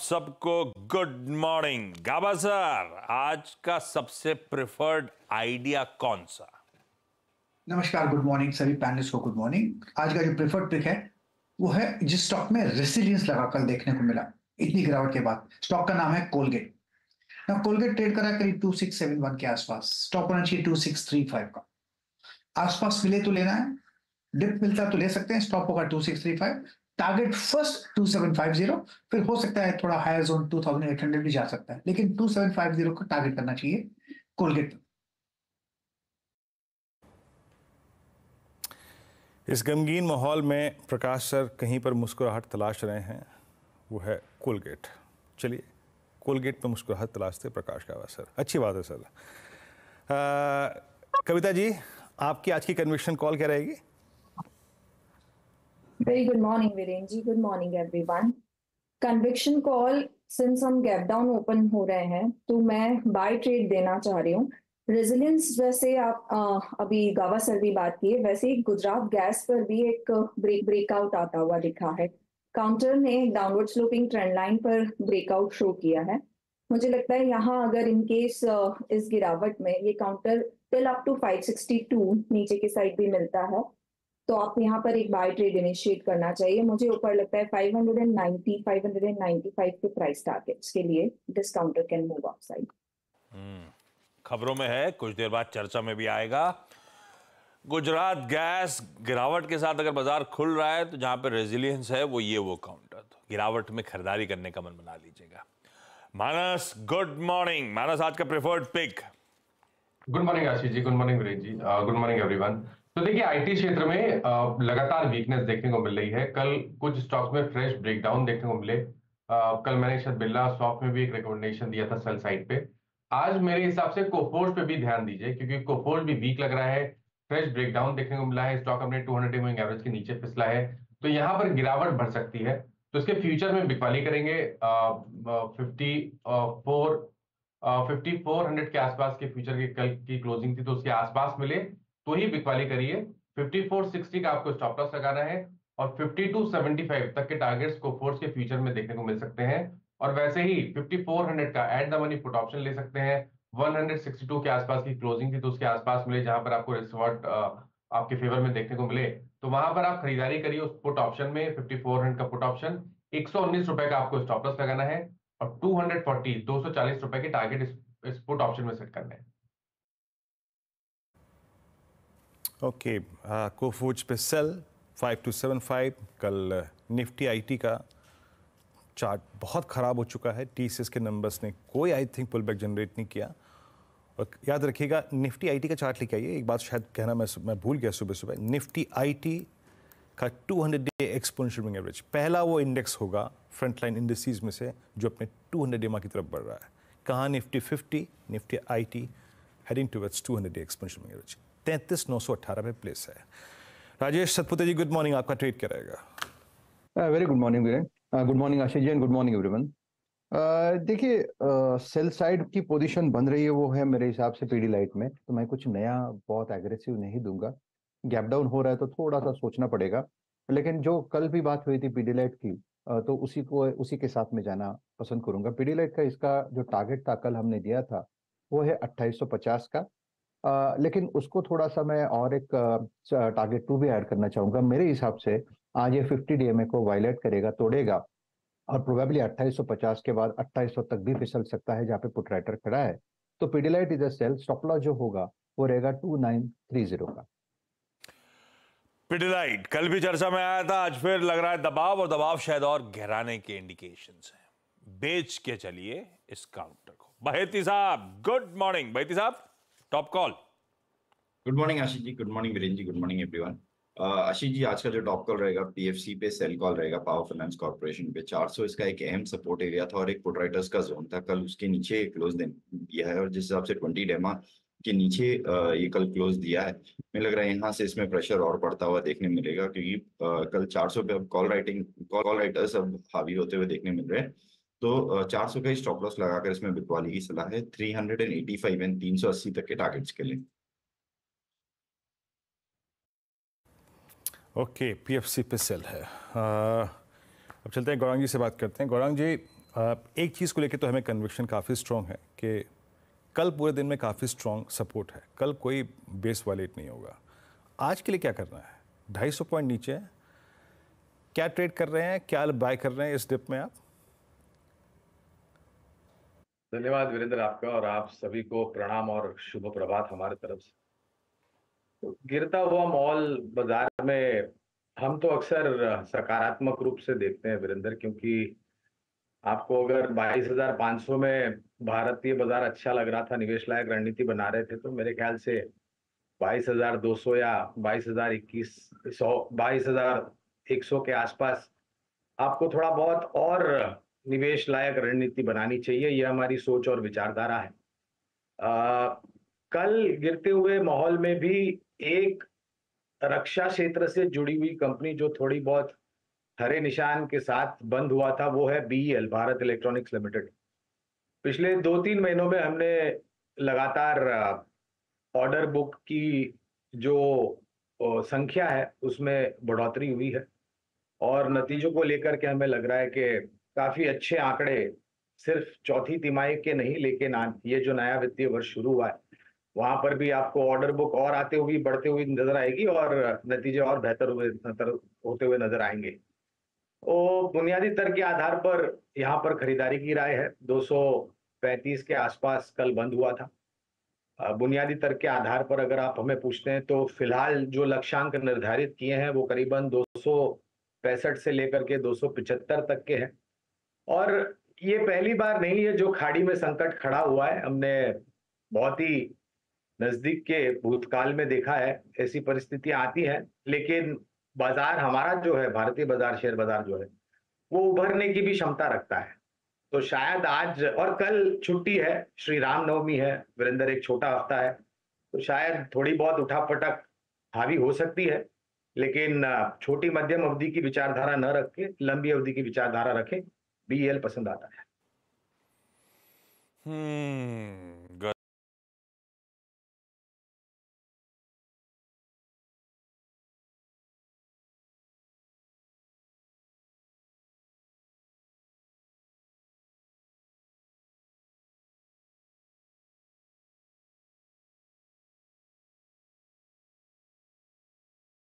सबको good morning. गाबा sir, आज का सबसे प्रेफर्ड आइडिया कौन सा? नमस्कार, गुड मॉर्निंग सभी पैनलिस्ट को। Good morning. आज का जो प्रेफर्ड पिक है वो है जिस स्टॉक में रेसिलियंस लगा कल देखने को मिला इतनी गिरावट के बाद। स्टॉक का नाम है कोलगेट। ना कोलगेट ट्रेड करा करीब 2671 के आसपास। स्टॉक होना चाहिए 2635 का आसपास। मिले तो लेना है, डिप मिलता तो ले सकते हैं। स्टॉप होगा 2635, टारगेट फर्स्ट 2750, फिर हो सकता है थोड़ा हायर जोन 2800 भी जा सकता है, लेकिन 2750 का टारगेट करना चाहिए कोलगेट। इस गमगीन माहौल में प्रकाश सर कहीं पर मुस्कुराहट तलाश रहे हैं, वो है कोलगेट। चलिए कोलगेट पे मुस्कुराहट तलाशते प्रकाश गाबा सर। अच्छी बात है सर। कविता जी, आपकी आज की कन्विक्शन कॉल क्या रहेगी? Very good morning, Virenji. Good morning, everyone. Conviction call, since हम गैप डाउन ओपन हो रहे हैं तो मैं बाय ट्रेड देना चाह रही हूँ। रेजिलियंस जैसे आप अभी गावा सर भी बात की है, वैसे ही गुजरात गैस पर भी एक ब्रेकआउट आता हुआ दिखा है। काउंटर ने डाउनवर्ड स्लोपिंग ट्रेंड लाइन पर ब्रेकआउट शो किया है। मुझे लगता है यहाँ अगर इन केस इस गिरावट में ये काउंटर टिल अप टू 562 नीचे की साइड भी मिलता है तो आप यहाँ पर एक बाय ट्रेड इनिशिएट करना चाहिए। मुझे ऊपर लगता है 590 595 के प्राइस टारगेट्स के लिए डिस्काउंटर कैन मूव अपसाइड। खबरों में है, कुछ देर बाद चर्चा में भी आएगा। गुजरात गैस गिरावट के साथ अगर बाजार खुल रहा है तो जहां पे रेजिलियंस है वो काउंटर, तो गिरावट में खरीदारी करने का मन बना लीजिएगा। मानस, गुड मॉर्निंग। मानस, आज का preferred pick. Good morning Ashish ji, good morning Virendra ji, good morning everyone. तो देखिए, आईटी क्षेत्र में लगातार वीकनेस देखने को मिल रही है। कल कुछ स्टॉक्स में फ्रेश ब्रेकडाउन देखने को मिले। कल मैंने शायद बिरला सॉफ्ट में भी एक रिकमेंडेशन दिया था सेल साइड पे। आज मेरे हिसाब से कोफोर्ज पे भी ध्यान दीजिए, क्योंकि कोफोर्ज भी वीक लग रहा है। फ्रेश ब्रेकडाउन देखने को मिला है, स्टॉक अपने 200 मूविंग एवरेज के नीचे फिसला है, तो यहाँ पर गिरावट बढ़ सकती है। तो इसके फ्यूचर में बिकवाली करेंगे 5400 के आसपास के फ्यूचर की कल की क्लोजिंग थी, तो उसके आसपास मिले तो ही बिकवाली करिए। 5460 का आपको स्टॉप लॉस लगाना है और 5275 तक के टारगेट्स को फोर्स के फ्यूचर में देखने को मिल सकते हैं। और वैसे ही 5400 का at the money put option ले सकते हैं। 162 के आसपास की क्लोजिंग थी, तो उसके आसपास मिले जहां पर आपको रिस्क आपके फेवर में देखने को मिले, तो वहां पर आप खरीदारी करिए उस पुट ऑप्शन में। 5400 का पुट ऑप्शन, 119 रुपए का आपको स्टॉप लॉस लगाना है और 240 रुपए के टारगेट इस पुट ऑप्शन में सेट करने हैं। ओके, कोफोर्ज पे सेल 5275। कल निफ्टी आईटी का चार्ट बहुत खराब हो चुका है। टीसीएस के नंबर्स ने कोई I think pull back generate नहीं किया। और याद रखिएगा, निफ्टी आईटी का चार्ट लेके आइए। एक बात शायद कहना मैं भूल गया सुबह। निफ्टी आईटी का 200 डे एक्सपोनेंशियल मूविंग एवरेज पहला वो इंडेक्स होगा फ्रंटलाइन इंडेक्सेस में से जो अपने 200 डे की तरफ बढ़ रहा है। कहाँ? Nifty 50, Nifty IT heading towards 200 day exponential moving average 33918 पे प्लेस है। Rajesh Satpute ji, good morning. आपका ट्रेड क्या रहेगा? Very good morning Viren, good morning Ashish ji and good morning everyone. देखिए, सेल साइड की पोजीशन बन रही है, वो है मेरे हिसाब से पीडी लाइट में। तो मैं कुछ नया बहुत एग्रेसिव नहीं दूंगा। गैप डाउन हो रहा है तो थोड़ा सा सोचना पड़ेगा, लेकिन जो कल भी बात हुई थी पीडी लाइट की, तो उसी के साथ में जाना पसंद करूंगा। पीडी लाइट का इसका जो टारगेट था कल हमने दिया था वो है 2850 का, लेकिन उसको थोड़ा सा मैं और एक टारगेट 2 भी ऐड करना चाहूंगा। मेरे हिसाब से आज ये 50 डीएमए को वायलेट करेगा, तोड़ेगा और प्रोबेबली 2850 के बाद 2800 तक भी फिसल सकता है जहां पे पुट राइटर खड़ा है। तो Pidilite is a sell. Stop loss जो होगा वो रहेगा 2930 का। पिडिलाइट कल भी चर्चा में आया था, आज फिर लग रहा है दबाव, और दबाव शायद और गहराने के इंडिकेशंस हैं। बेच के चलिए इस काउंटर को। बहेती साहब, गुड मॉर्निंग। बहेती साहब, top call. Good morning Ashish ji, good morning Virendra ji, good morning everyone. Ashish ji, आज का जो टॉप कॉल रहेगा पीएफसी पे सेल कॉल रहेगा, पावर फाइनेंस कॉर्पोरेशन पे 400 इसका एक अहम सपोर्ट एरिया था और एक पुट राइटर्स का जोन था। कल उसके नीचे क्लोज दिया है और जिस हिसाब से 20 डेमा के नीचे ये कल क्लोज दिया है, मुझे लग रहा है यहाँ से इसमें प्रेशर और बढ़ता हुआ देखने मिलेगा, क्योंकि कल 400 पे अब कॉल राइटर्स अब हावी होते हुए देखने मिल रहे हैं। तो 400 का ही स्टॉप लॉस लगाकर इसमें बिकवाली की सलाह है। 385 एंड 380 तक के टारगेट्स के लिए। ओके, पीएफसी पे सेल है। अब चलते हैं गौरांग जी से बात करते हैं। गौरांग जी, एक चीज़ को लेकर तो हमें कन्विक्शन काफ़ी स्ट्रॉन्ग है कि कल पूरे दिन में काफ़ी स्ट्रॉन्ग सपोर्ट है, कल कोई बेस वालेट नहीं होगा। आज के लिए क्या करना है? 250 पॉइंट नीचे है, क्या ट्रेड कर रहे हैं, क्या बाय कर रहे हैं इस डिप में आप? धन्यवाद वीरेंद्र आपका, और आप सभी को प्रणाम और शुभ प्रभात हमारे तरफ से। तो गिरता हुआ मॉल बाजार में हम तो अक्सर सकारात्मक रूप से देखते हैं वीरेंद्र, क्योंकि आपको अगर 22,500 में भारतीय बाजार अच्छा लग रहा था, निवेश लायक रणनीति बना रहे थे, तो मेरे ख्याल से 22,200 या 22,100 के आसपास आपको थोड़ा बहुत और निवेश लायक रणनीति बनानी चाहिए। यह हमारी सोच और विचारधारा है। कल गिरते हुए माहौल में भी एक रक्षा क्षेत्र से जुड़ी हुई कंपनी जो थोड़ी बहुत हरे निशान के साथ बंद हुआ था, वो है BEL, भारत इलेक्ट्रॉनिक्स लिमिटेड। पिछले 2-3 महीनों में हमने लगातार ऑर्डर बुक की जो संख्या है उसमें बढ़ोतरी हुई है, और नतीजों को लेकर के हमें लग रहा है कि काफी अच्छे आंकड़े सिर्फ चौथी तिमाही के नहीं, लेकिन ये जो नया वित्तीय वर्ष शुरू हुआ है वहां पर भी आपको ऑर्डर बुक और आते हुए बढ़ते हुए नजर आएगी और नतीजे और बेहतर होते हुए नजर आएंगे। तो बुनियादी तर्क के आधार पर यहाँ पर खरीदारी की राय है। 235 के आसपास कल बंद हुआ था। बुनियादी तर्क के आधार पर अगर आप हमें पूछते हैं तो फिलहाल जो लक्ष्यांक निर्धारित किए हैं वो करीबन 265 से लेकर के 275 तक के हैं, और ये पहली बार नहीं है जो खाड़ी में संकट खड़ा हुआ है। हमने बहुत ही नजदीक के भूतकाल में देखा है, ऐसी परिस्थितियां आती हैं, लेकिन बाजार हमारा जो है, भारतीय बाजार, शेयर बाजार जो है, वो उभरने की भी क्षमता रखता है। तो शायद आज और कल छुट्टी है, श्री राम नवमी है वीरेंद्र, एक छोटा हफ्ता है, तो शायद थोड़ी बहुत उठापटक हावी हो सकती है, लेकिन छोटी मध्यम अवधि की विचारधारा न रख के लंबी अवधि की विचारधारा रखें। BEL पसंद आता है।